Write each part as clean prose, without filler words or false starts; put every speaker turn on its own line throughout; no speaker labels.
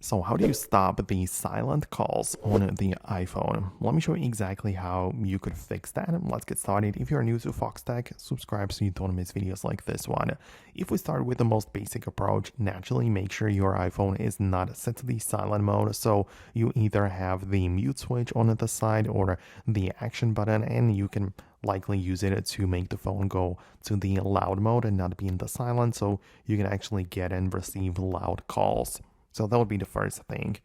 So how do you stop the silent calls on the iPhone? Let me show you exactly how you could fix that. Let's get started. If you're new to Foxtecc, subscribe so you don't miss videos like this one. If we start with the most basic approach, naturally make sure your iPhone is not set to the silent mode. So you either have the mute switch on the side or the action button, and you can likely use it to make the phone go to the loud mode and not be in the silent, so you can actually get and receive loud calls. So that would be the first thing.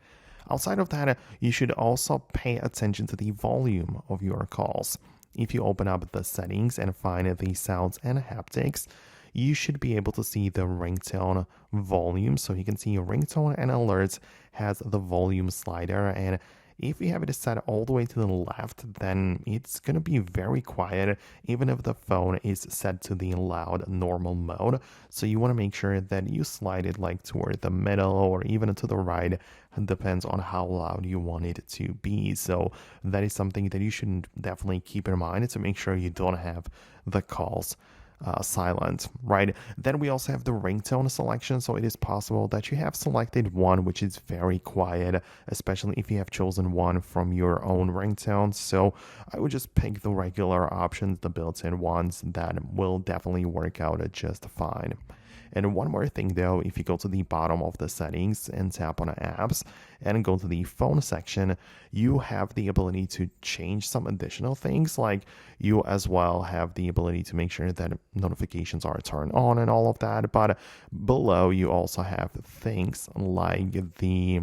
Outside of that, you should also pay attention to the volume of your calls. If you open up the settings and find the sounds and haptics, you should be able to see the ringtone volume. So you can see your ringtone and alerts has the volume slider, and if you have it set all the way to the left, then it's going to be very quiet, even if the phone is set to the loud normal mode. So you want to make sure that you slide it like toward the middle or even to the right. It depends on how loud you want it to be. So that is something that you should definitely keep in mind to make sure you don't have the calls silent, right? Then we also have the ringtone selection. So it is possible that you have selected one which is very quiet, especially if you have chosen one from your own ringtone. So I would just pick the regular options, the built-in ones that will definitely work out just fine. And one more thing though, if you go to the bottom of the settings and tap on apps and go to the phone section, you have the ability to change some additional things. Like you as well have the ability to make sure that notifications are turned on and all of that. But below you also have things like the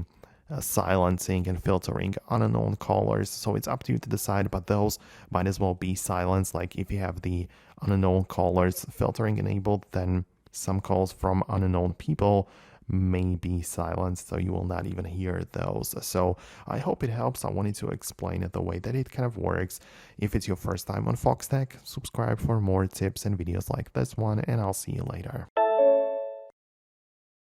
silencing and filtering unknown callers. So it's up to you to decide, but those might as well be silenced. Like if you have the unknown callers filtering enabled, then some calls from unknown people may be silenced, so you will not even hear those. So I hope it helps. I wanted to explain it the way that it kind of works. If it's your first time on Foxtecc, subscribe for more tips and videos like this one, and I'll see you later.